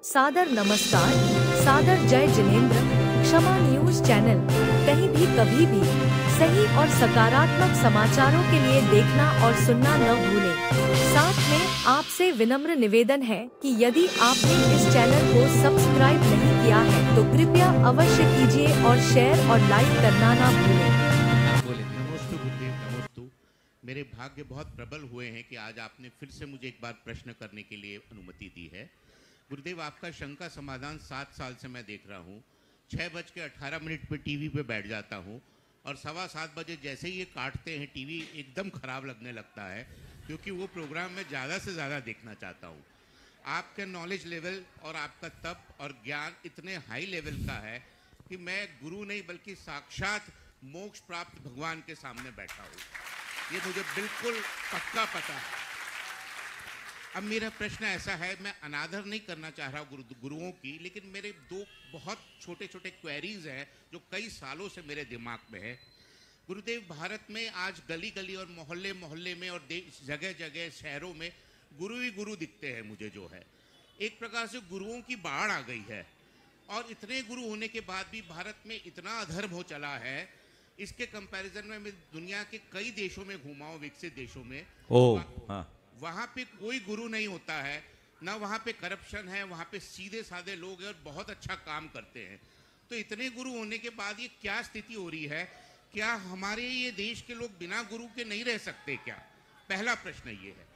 सादर नमस्कार, सादर जय जिनेंद्र। क्षमा न्यूज चैनल कहीं भी कभी भी सही और सकारात्मक समाचारों के लिए देखना और सुनना न भूलें। साथ में आपसे विनम्र निवेदन है कि यदि आपने इस चैनल को सब्सक्राइब नहीं किया है तो कृपया अवश्य कीजिए और शेयर और लाइक करना न भूलें। नमोस्तु गुरुदेव, नमोस्तु। मेरे भाग्य बहुत प्रबल हुए हैं कि आज आपने फिर से मुझे एक बार प्रश्न करने के लिए अनुमति दी है। गुरुदेव, आपका शंका समाधान 7 साल से मैं देख रहा हूँ। 6:18 पे टीवी पे बैठ जाता हूँ और 7:15 बजे जैसे ही ये काटते हैं टीवी एकदम ख़राब लगने लगता है, क्योंकि वो प्रोग्राम मैं ज़्यादा से ज़्यादा देखना चाहता हूँ। आपका नॉलेज लेवल और आपका तप और ज्ञान इतने हाई लेवल का है कि मैं गुरु नहीं बल्कि साक्षात मोक्ष प्राप्त भगवान के सामने बैठा हूँ। ये मुझे बिल्कुल पक्का पता है। अब मेरा प्रश्न ऐसा है, मैं अनादर नहीं करना चाह रहा गुरुओं की, लेकिन मेरे दो बहुत छोटे छोटे क्वेरीज हैं जो कई सालों से मेरे दिमाग में है। गुरुदेव, भारत में आज गली गली और मोहल्ले मोहल्ले में और जगह जगह शहरों में गुरु ही गुरु दिखते हैं मुझे। जो है एक प्रकार से गुरुओं की बाढ़ आ गई है, और इतने गुरु होने के बाद भी भारत में इतना अधर्म हो चला है। इसके कंपैरिजन में मैं दुनिया के कई देशों में घूमा हूँ, विकसित देशों में। वहाँ पे कोई गुरु नहीं होता है, ना वहाँ पे करप्शन है, वहाँ पे सीधे साधे लोग हैं और बहुत अच्छा काम करते हैं। तो इतने गुरु होने के बाद ये क्या स्थिति हो रही है? क्या हमारे ये देश के लोग बिना गुरु के नहीं रह सकते क्या? पहला प्रश्न ये है।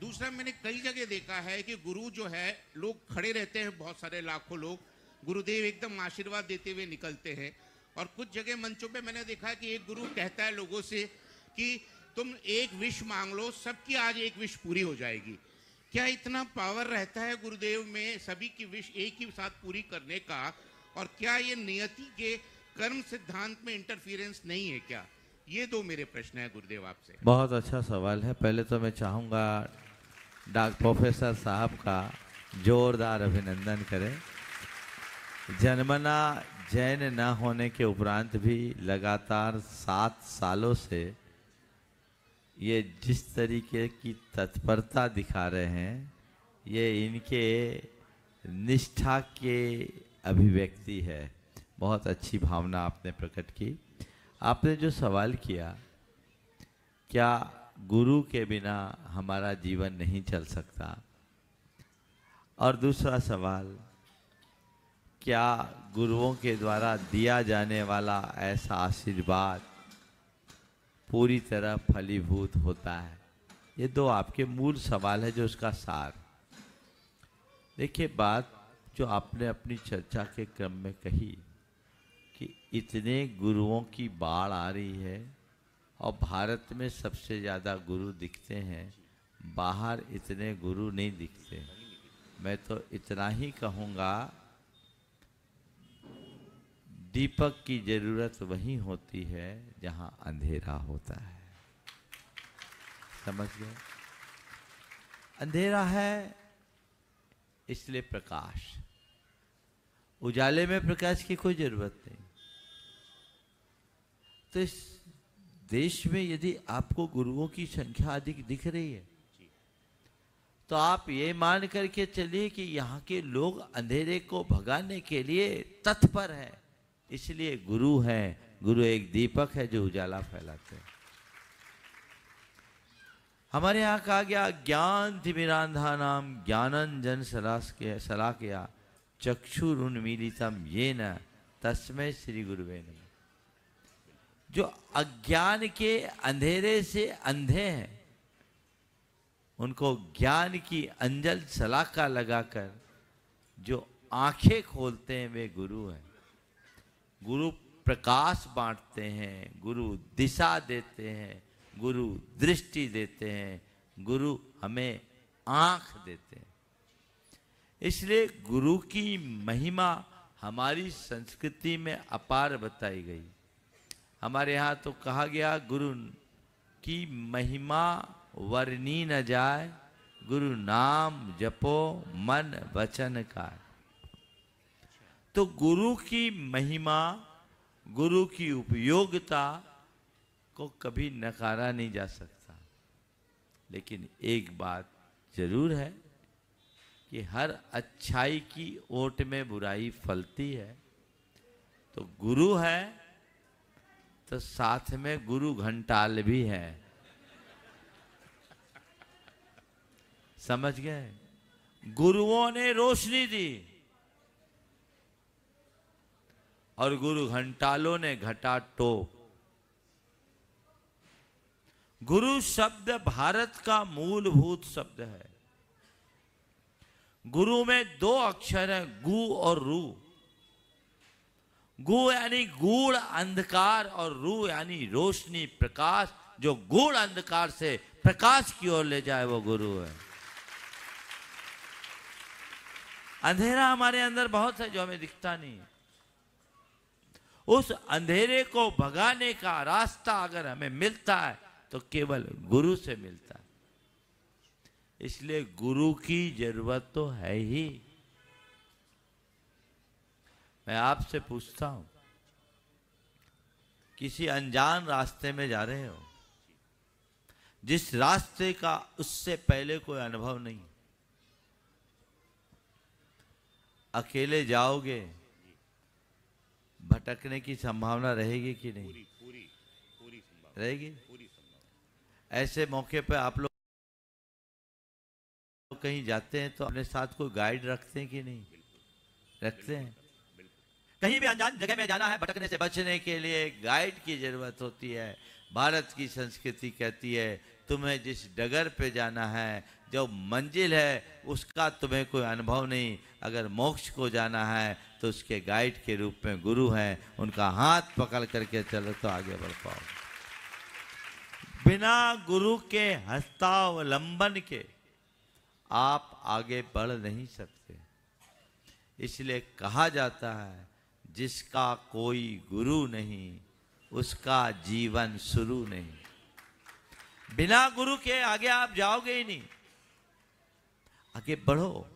दूसरा, मैंने कई जगह देखा है कि गुरु जो है, लोग खड़े रहते हैं, बहुत सारे लाखों लोग, गुरुदेव एकदम आशीर्वाद देते हुए निकलते हैं। और कुछ जगह मंचों पे मैंने देखा है कि एक गुरु कहता है लोगों से कि तुम एक विश मांग लो, सबकी आज एक विश पूरी हो जाएगी। क्या इतना पावर रहता है गुरुदेव में सभी की विश एक ही साथ पूरी करने का? और क्या ये नियति के कर्म सिद्धांत में इंटरफियरेंस नहीं है क्या? ये दो मेरे प्रश्न है गुरुदेव आपसे। बहुत अच्छा सवाल है। पहले तो मैं चाहूँगा प्रोफेसर साहब का जोरदार अभिनंदन करें। जन्मना जैन न होने के उपरांत भी लगातार 7 सालों से ये जिस तरीके की तत्परता दिखा रहे हैं, ये इनके निष्ठा के अभिव्यक्ति है। बहुत अच्छी भावना आपने प्रकट की। आपने जो सवाल किया, क्या गुरु के बिना हमारा जीवन नहीं चल सकता? और दूसरा सवाल, क्या गुरुओं के द्वारा दिया जाने वाला ऐसा आशीर्वाद पूरी तरह फलीभूत होता है? ये दो आपके मूल सवाल है, जो उसका सार। देखिए, बात जो आपने अपनी चर्चा के क्रम में कही कि इतने गुरुओं की बाढ़ आ रही है और भारत में सबसे ज़्यादा गुरु दिखते हैं, बाहर इतने गुरु नहीं दिखते। मैं तो इतना ही कहूँगा, दीपक की जरूरत वहीं होती है जहां अंधेरा होता है। समझ गए? अंधेरा है इसलिए प्रकाश, उजाले में प्रकाश की कोई जरूरत नहीं। तो इस देश में यदि आपको गुरुओं की संख्या अधिक दिख रही है तो आप ये मान करके चलिए कि यहाँ के लोग अंधेरे को भगाने के लिए तत्पर हैं। इसलिए गुरु हैं। गुरु एक दीपक है जो उजाला फैलाते हैं। हमारे यहाँ कहा गया, ज्ञान तिमिरांधा नाम ज्ञानंजन शलाकया चक्षुरुन्मीलितम येन तस्मै श्री गुरुवे नमः। जो अज्ञान के अंधेरे से अंधे हैं, उनको ज्ञान की अंजल सलाका लगाकर जो आंखें खोलते हैं, वे गुरु हैं। गुरु प्रकाश बांटते हैं, गुरु दिशा देते हैं, गुरु दृष्टि देते हैं, गुरु हमें आँख देते हैं। इसलिए गुरु की महिमा हमारी संस्कृति में अपार बताई गई। हमारे यहाँ तो कहा गया, गुरु की महिमा वर्णी न जाए, गुरु नाम जपो मन वचन का। तो गुरु की महिमा, गुरु की उपयोगिता को कभी नकारा नहीं जा सकता। लेकिन एक बात जरूर है कि हर अच्छाई की ओट में बुराई फलती है। तो गुरु है तो साथ में गुरु घंटाल भी है। समझ गए? गुरुओं ने रोशनी दी और गुरु घंटालों ने घटा टोप। गुरु शब्द भारत का मूलभूत शब्द है। गुरु में 2 अक्षर हैं, गु और रू। गु यानी गूढ़ अंधकार और रू यानी रोशनी, प्रकाश। जो गूढ़ अंधकार से प्रकाश की ओर ले जाए वो गुरु है। अंधेरा हमारे अंदर बहुत है जो हमें दिखता नहीं। उस अंधेरे को भगाने का रास्ता अगर हमें मिलता है तो केवल गुरु से मिलता है। इसलिए गुरु की जरूरत तो है ही। मैं आपसे पूछता हूं, किसी अनजान रास्ते में जा रहे हो, जिस रास्ते का उससे पहले कोई अनुभव नहीं, अकेले जाओगे, भटकने की संभावना रहेगी कि नहीं? पूरी संभावना रहेगी। पूरी संभावना। ऐसे मौके पर आप लोग कहीं जाते हैं तो अपने साथ कोई गाइड रखते हैं कि नहीं? रखते हैं। कहीं भी अनजान जगह में जाना है, भटकने से बचने के लिए गाइड की जरूरत होती है। भारत की संस्कृति कहती है तुम्हें जिस डगर पे जाना है, जो मंजिल है, उसका तुम्हें कोई अनुभव नहीं। अगर मोक्ष को जाना है तो उसके गाइड के रूप में गुरु हैं, उनका हाथ पकड़ करके चलो तो आगे बढ़ पाओ। बिना गुरु के हस्तावलंबन के आप आगे बढ़ नहीं सकते। इसलिए कहा जाता है जिसका कोई गुरु नहीं उसका जीवन शुरू नहीं। बिना गुरु के आगे आप जाओगे ही नहीं। आगे बढ़ो,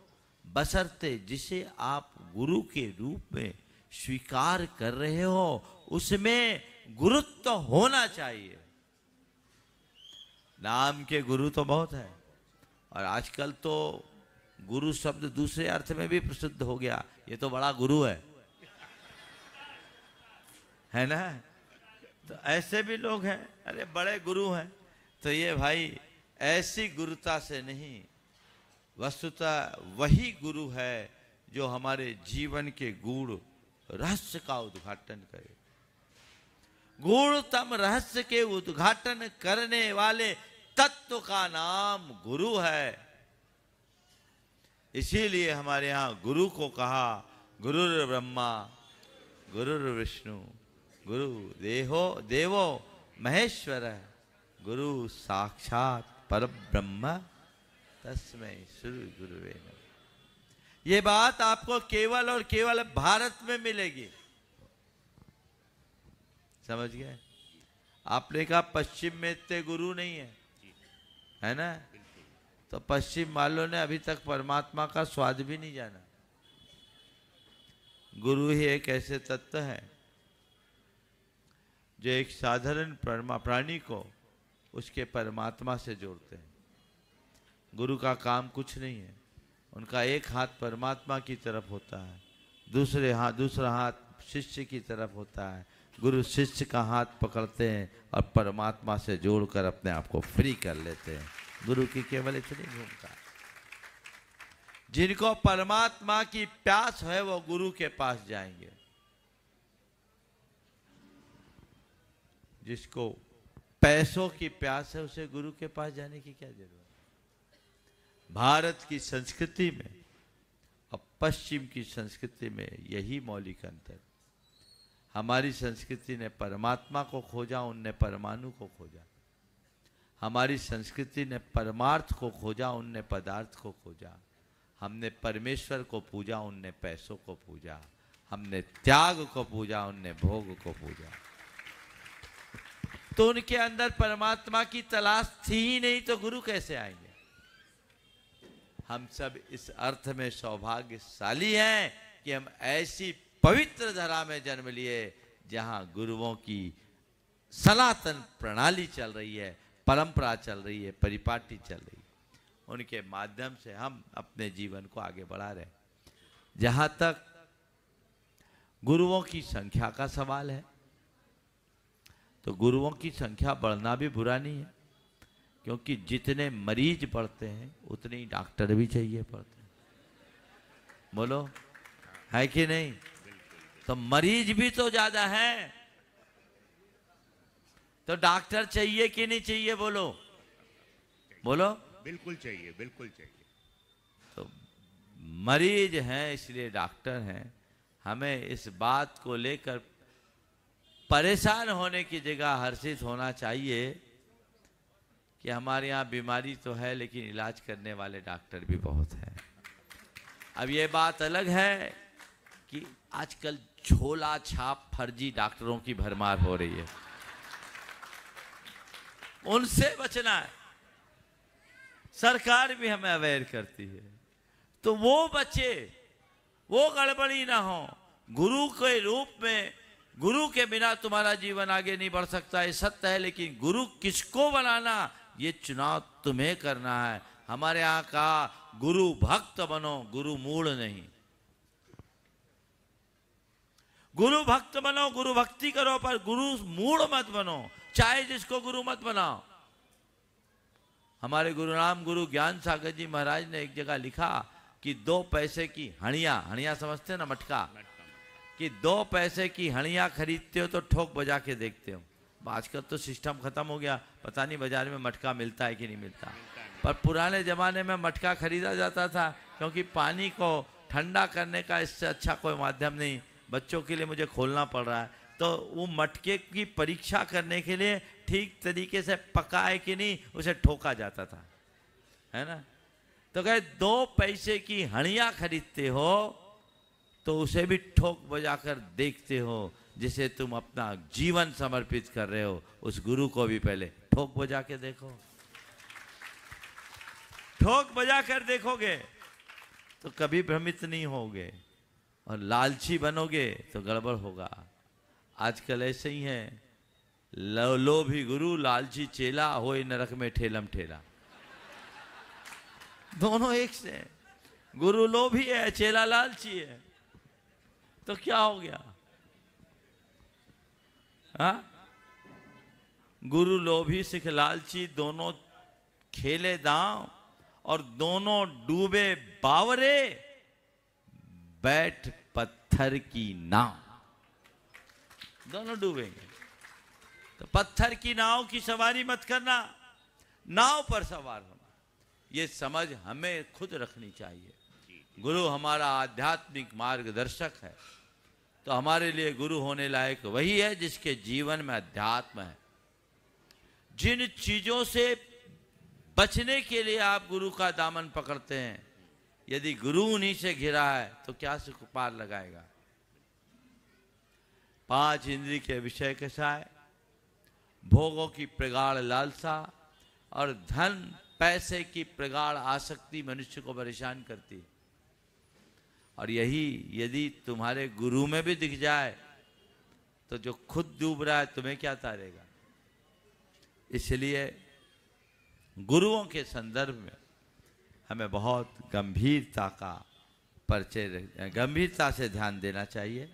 बशर्ते जिसे आप गुरु के रूप में स्वीकार कर रहे हो उसमें गुरुत्व तो होना चाहिए। नाम के गुरु तो बहुत है और आजकल तो गुरु शब्द दूसरे अर्थ में भी प्रसिद्ध हो गया। ये तो बड़ा गुरु है ना? तो ऐसे भी लोग हैं, अरे बड़े गुरु हैं। तो ये भाई ऐसी गुरुता से नहीं, वस्तुतः वही गुरु है जो हमारे जीवन के गूढ़ रहस्य का उद्घाटन करे। गूढ़तम रहस्य के उद्घाटन करने वाले तत्व का नाम गुरु है। इसीलिए हमारे यहाँ गुरु को कहा गुरुर् ब्रह्मा गुरुर् विष्णु गुरु देवो महेश्वर, गुरु साक्षात परब्रह्म तस्मै श्री गुरुवे नमः। ये बात आपको केवल और केवल भारत में मिलेगी। समझ गए? आपने कहा पश्चिम में इतने गुरु नहीं है ना? तो पश्चिम वालों ने अभी तक परमात्मा का स्वाद भी नहीं जाना। गुरु ही एक ऐसे तत्व है जो एक साधारण प्राणी को उसके परमात्मा से जोड़ते हैं। गुरु का काम कुछ नहीं है, उनका एक हाथ परमात्मा की तरफ होता है, दूसरा हाथ शिष्य की तरफ होता है। गुरु शिष्य का हाथ पकड़ते हैं और परमात्मा से जोड़कर अपने आप को फ्री कर लेते हैं। गुरु की केवल इतनी भूमिका है। जिनको परमात्मा की प्यास है वो गुरु के पास जाएंगे। जिसको पैसों की प्यास है उसे गुरु के पास जाने की क्या जरूरत है? भारत की संस्कृति में और पश्चिम की संस्कृति में यही मौलिक अंतर। हमारी संस्कृति ने परमात्मा को खोजा, उनने परमाणु को खोजा। हमारी संस्कृति ने परमार्थ को खोजा, उनने पदार्थ को खोजा। हमने परमेश्वर को पूजा, उनने पैसों को पूजा। हमने त्याग को पूजा, उनने भोग को पूजा। तो उनके अंदर परमात्मा की तलाश थी ही नहीं, तो गुरु कैसे आएंगे? हम सब इस अर्थ में सौभाग्यशाली हैं कि हम ऐसी पवित्र धरा में जन्म लिए जहां गुरुओं की सनातन प्रणाली चल रही है, परंपरा चल रही है, परिपाटी चल रही है। उनके माध्यम से हम अपने जीवन को आगे बढ़ा रहे हैं। जहाँ तक गुरुओं की संख्या का सवाल है, तो गुरुओं की संख्या बढ़ना भी बुरा नहीं है, क्योंकि जितने मरीज बढ़ते हैं उतने ही डॉक्टर भी चाहिए पड़ते हैं। बोलो, है कि नहीं? तो मरीज भी तो ज्यादा है, तो डॉक्टर चाहिए कि नहीं चाहिए? बोलो बोलो। बिल्कुल चाहिए, बिल्कुल चाहिए। तो मरीज हैं इसलिए डॉक्टर हैं। हमें इस बात को लेकर परेशान होने की जगह हर्षित होना चाहिए कि हमारे यहाँ बीमारी तो है लेकिन इलाज करने वाले डॉक्टर भी बहुत हैं। अब ये बात अलग है कि आजकल झोला छाप फर्जी डॉक्टरों की भरमार हो रही है, उनसे बचना है। सरकार भी हमें अवेयर करती है, तो वो बचे, वो गड़बड़ी ना हो। गुरु के रूप में, गुरु के बिना तुम्हारा जीवन आगे नहीं बढ़ सकता, ये सत्य है, लेकिन गुरु किसको बनाना ये चुनाव तुम्हें करना है। हमारे यहाँ का गुरु भक्त बनो, गुरु मूल नहीं। गुरु भक्त बनो, गुरु भक्ति करो, पर गुरु मूल मत बनो। चाहे जिसको गुरु मत बनाओ। हमारे गुरुनाम गुरु ज्ञान सागर जी महाराज ने एक जगह लिखा कि 2 पैसे की हणिया, हणिया समझते हैं ना, मटका, कि 2 पैसे की हणिया खरीदते हो तो ठोक बजा के देखते हो। आजकल तो सिस्टम खत्म हो गया, पता नहीं बाजार में मटका मिलता है कि नहीं मिलता। पर पुराने जमाने में मटका खरीदा जाता था, क्योंकि पानी को ठंडा करने का इससे अच्छा कोई माध्यम नहीं। बच्चों के लिए मुझे खोलना पड़ रहा है, तो वो मटके की परीक्षा करने के लिए ठीक तरीके से पका है कि नहीं उसे ठोका जाता था, है ना। तो कहे 2 पैसे की हणिया खरीदते हो तो उसे भी ठोक बजाकर देखते हो, जिसे तुम अपना जीवन समर्पित कर रहे हो। उस गुरु को भी पहले ठोक बजा के देखो। ठोक बजा कर देखोगे तो कभी भ्रमित नहीं होगे, और लालची बनोगे तो गड़बड़ होगा। आजकल ऐसे ही है, लोभी गुरु लालची चेला, होए नरक में ठेलम ठेला। दोनों एक से, गुरु लोभी है, चेला लालची है, तो क्या हो गया? हाँ, गुरु लोभी सिख लालची दोनों खेले दांव, और दोनों डूबे बावरे, बैठ पत्थर की नाव। दोनों डूबेंगे। तो पत्थर की नाव की सवारी मत करना, नाव पर सवार होना। ये समझ हमें खुद रखनी चाहिए। गुरु हमारा आध्यात्मिक मार्गदर्शक है, तो हमारे लिए गुरु होने लायक वही है जिसके जीवन में अध्यात्म है। जिन चीजों से बचने के लिए आप गुरु का दामन पकड़ते हैं, यदि गुरु उन्हीं से घिरा है तो क्या सुख पार लगाएगा। 5 इंद्रिय के विषय कसाय, भोगों की प्रगाढ़ लालसा और धन पैसे की प्रगाढ़ आसक्ति मनुष्य को परेशान करती है। और यही यदि तुम्हारे गुरु में भी दिख जाए तो जो खुद डूब रहा है तुम्हें क्या तारेगा। इसलिए गुरुओं के संदर्भ में हमें बहुत गंभीरता का परिचय, गंभीरता से ध्यान देना चाहिए।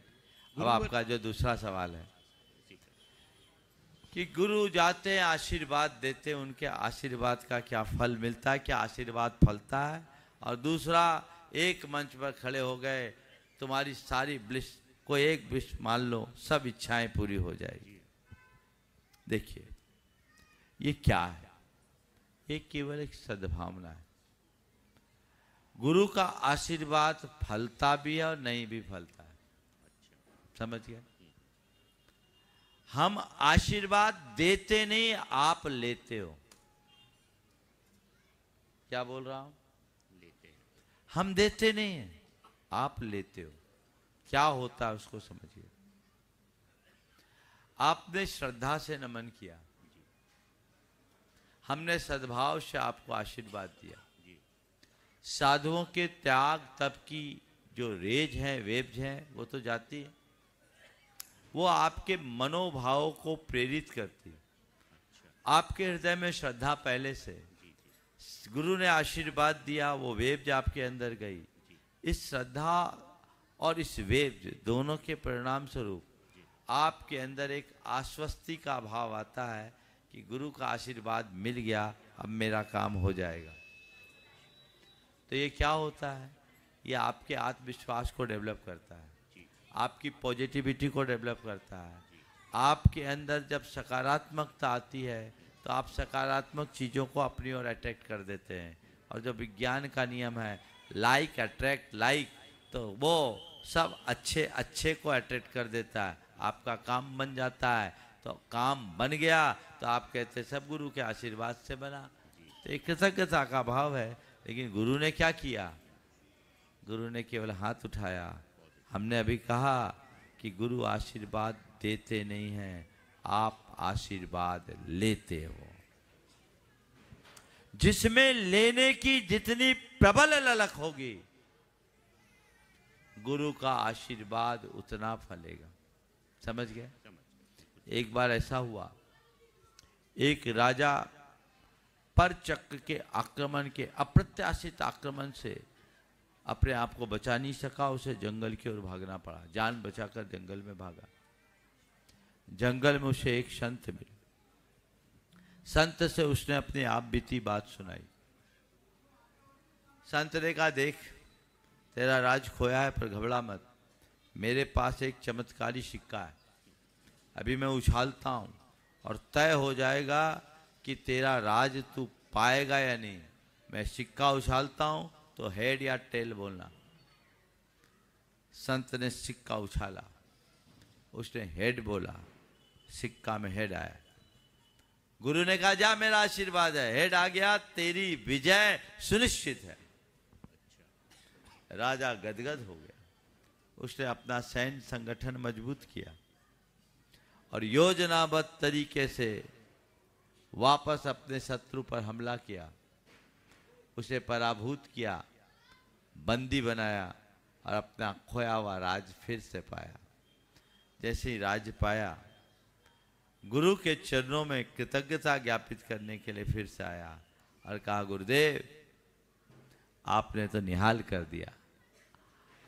अब आपका जो दूसरा सवाल है कि गुरु जाते हैं, आशीर्वाद देते हैं, उनके आशीर्वाद का क्या फल मिलता है, क्या आशीर्वाद फलता है। और दूसरा, एक मंच पर खड़े हो गए, तुम्हारी सारी ब्लिस, कोई एक विश मान लो, सब इच्छाएं पूरी हो जाएगी। देखिए ये क्या है, ये केवल एक सद्भावना है। गुरु का आशीर्वाद फलता भी है और नहीं भी फलता है, समझ गए। हम आशीर्वाद देते नहीं, आप लेते हो। क्या बोल रहा हूं? लेते हैं। हम देते नहीं हैं, आप लेते हो। क्या होता है उसको समझिए। आपने श्रद्धा से नमन किया, हमने सद्भाव से आपको आशीर्वाद दिया। साधुओं के त्याग तप की जो रेज है, वेब्ज है, वो तो जाती है, वो आपके मनोभाव को प्रेरित करती है। आपके हृदय में श्रद्धा पहले से, गुरु ने आशीर्वाद दिया, वो वेव्स आपके अंदर गई। इस श्रद्धा और इस वेव्स दोनों के परिणाम स्वरूप आपके अंदर एक आश्वस्ति का भाव आता है कि गुरु का आशीर्वाद मिल गया, अब मेरा काम हो जाएगा। तो ये क्या होता है? ये आपके आत्मविश्वास को डेवलप करता है, आपकी पॉजिटिविटी को डेवलप करता है। आपके अंदर जब सकारात्मकता आती है तो आप सकारात्मक चीज़ों को अपनी ओर अट्रैक्ट कर देते हैं। और जो विज्ञान का नियम है लाइक अट्रैक्ट लाइक, तो वो सब अच्छे अच्छे को अट्रैक्ट कर देता है। आपका काम बन जाता है, तो काम बन गया तो आप कहते सब गुरु के आशीर्वाद से बना। तो एक कृतज्ञता का भाव है। लेकिन गुरु ने क्या किया? गुरु ने केवल हाथ उठाया। हमने अभी कहा कि गुरु आशीर्वाद देते नहीं हैं, आप आशीर्वाद लेते हो। जिसमें लेने की जितनी प्रबल ललक होगी, गुरु का आशीर्वाद उतना फलेगा। समझ गए? एक बार ऐसा हुआ, एक राजा परचक्र के आक्रमण के अप्रत्याशित आक्रमण से अपने आप को बचा नहीं सका, उसे जंगल की ओर भागना पड़ा। जान बचाकर जंगल में भागा। जंगल में उसे एक संत मिले। संत से उसने अपनी आप बीती बात सुनाई। संत ने कहा, देख तेरा राज खोया है पर घबरा मत, मेरे पास एक चमत्कारी सिक्का है। अभी मैं उछालता हूँ और तय हो जाएगा कि तेरा राज तू पाएगा या नहीं। मैं सिक्का उछालता हूँ तो हेड या टेल बोलना। संत ने सिक्का उछाला, उसने हेड बोला, सिक्का में हेड आया। गुरु ने कहा, जा मेरा आशीर्वाद है। हेड आ गया, तेरी विजय सुनिश्चित है। राजा गदगद हो गया। उसने अपना सैन्य संगठन मजबूत किया और योजनाबद्ध तरीके से वापस अपने शत्रु पर हमला किया। उसे पराभूत किया, बंदी बनाया और अपना खोया हुआ राज फिर से पाया। जैसे ही राज पाया, गुरु के चरणों में कृतज्ञता ज्ञापित करने के लिए फिर से आया और कहा, गुरुदेव आपने तो निहाल कर दिया,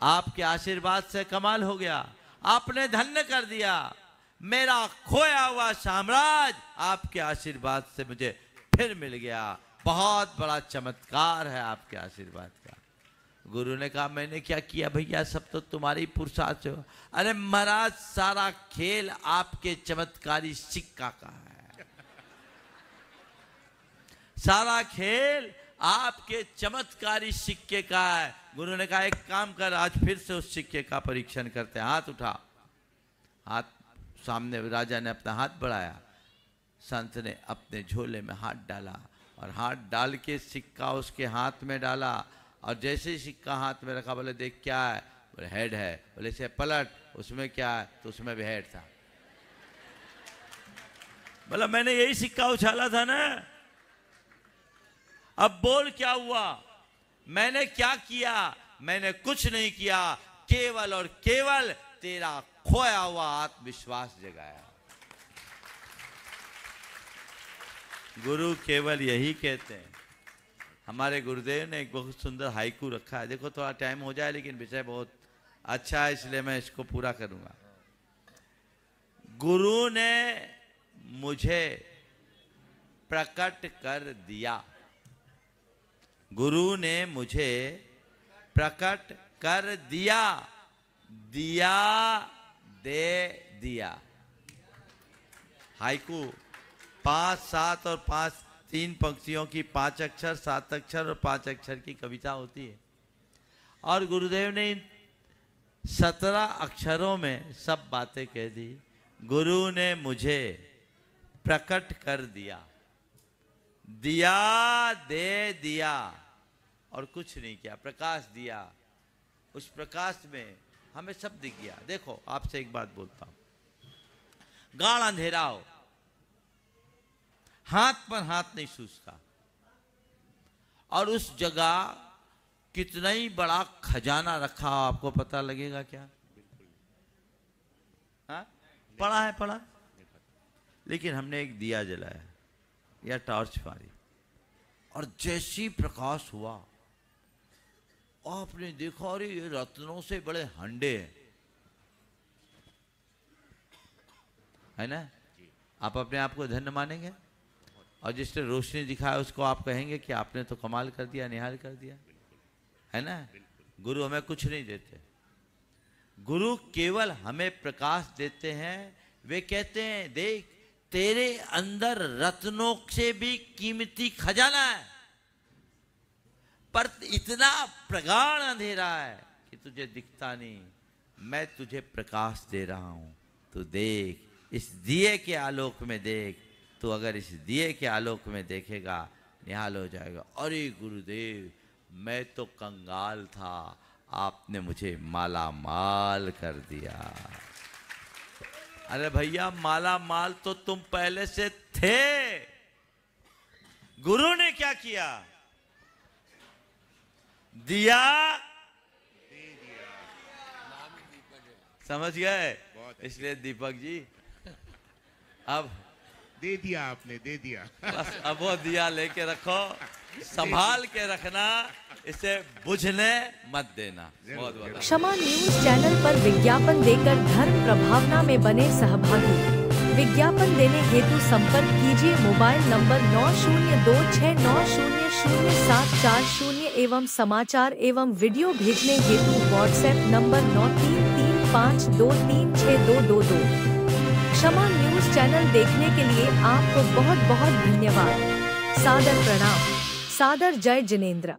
आपके आशीर्वाद से कमाल हो गया, आपने धन्य कर दिया। मेरा खोया हुआ साम्राज्य आपके आशीर्वाद से मुझे फिर मिल गया। बहुत बड़ा चमत्कार है आपके आशीर्वाद का। गुरु ने कहा, मैंने क्या किया भैया, सब तो तुम्हारी पुरुषार्थ से हो। अरे महाराज, सारा खेल आपके चमत्कारी सिक्का का है। सारा खेल आपके चमत्कारी सिक्के का है। गुरु ने कहा, एक काम कर, आज फिर से उस सिक्के का परीक्षण करते हैं। हाथ उठा। हाथ सामने, राजा ने अपना हाथ बढ़ाया। संत ने अपने झोले में हाथ डाला और हाथ डाल के सिक्का उसके हाथ में डाला। और जैसे ही सिक्का हाथ में रखा, बोले देख क्या है? बोले हेड है। बोले से पलट, उसमें क्या है? तो उसमें भी हेड था। बोला मैंने यही सिक्का उछाला था ना, अब बोल क्या हुआ? मैंने क्या किया? मैंने कुछ नहीं किया, केवल और केवल तेरा खोया हुआ आत्मविश्वास जगाया। गुरु केवल यही कहते हैं। हमारे गुरुदेव ने एक बहुत सुंदर हाइकू रखा है। देखो थोड़ा टाइम हो जाए, लेकिन विषय बहुत अच्छा है, इसलिए मैं इसको पूरा करूंगा। गुरु ने मुझे प्रकट कर दिया। गुरु ने मुझे प्रकट कर दिया। दिया दे दिया। हाइकू 5, 7 और 5 3 पंक्तियों की 5 अक्षर, 7 अक्षर और 5 अक्षर की कविता होती है। और गुरुदेव ने इन 17 अक्षरों में सब बातें कह दी। गुरु ने मुझे प्रकट कर दिया। दिया दे दिया और कुछ नहीं किया, प्रकाश दिया। उस प्रकाश में हमें सब दिख गया। देखो आपसे एक बात बोलता हूं, गाढ़ा अंधेरा हो, हाथ पर हाथ नहीं सूझता, और उस जगह कितना ही बड़ा खजाना रखा हो, आपको पता लगेगा क्या? हाँ, पड़ा है। लेकिन हमने एक दिया जलाया या टॉर्च मारी और जैसी प्रकाश हुआ आपने देखा अरे ये रत्नों से बड़े हंडे हैं, है ना। आप अपने आप को धन्य मानेंगे और जिसने रोशनी दिखाया उसको आप कहेंगे कि आपने तो कमाल कर दिया, निहाल कर दिया, है ना। गुरु हमें कुछ नहीं देते, गुरु केवल हमें प्रकाश देते हैं। वे कहते हैं देख तेरे अंदर रत्नों से भी कीमती खजाना है, पर इतना प्रगाढ़ अंधेरा है कि तुझे दिखता नहीं। मैं तुझे प्रकाश दे रहा हूं, तू देख, इस दिए के आलोक में देख। तो अगर इस दिए के आलोक में देखेगा निहाल हो जाएगा। अरे गुरुदेव मैं तो कंगाल था, आपने मुझे माला माल कर दिया। अरे भैया माला माल तो तुम पहले से थे, गुरु ने क्या किया, दिया दे दिया। समझ गए। इसलिए दीपक जी अब दे दिया आपने, दे दिया। बस अब वो दिया लेके रखो, संभाल के रखना, इसे बुझने मत देना। बहुत बहुत क्षमा न्यूज चैनल पर विज्ञापन देकर धर्म प्रभावना में बने सहभागी। विज्ञापन देने हेतु संपर्क कीजिए मोबाइल नंबर 9026900740 एवं समाचार एवं वीडियो भेजने हेतु व्हाट्सएप नंबर 9335236222। क्षमा न्यूज चैनल देखने के लिए आपको बहुत बहुत धन्यवाद। सादर प्रणाम। सादर जय जिनेंद्र।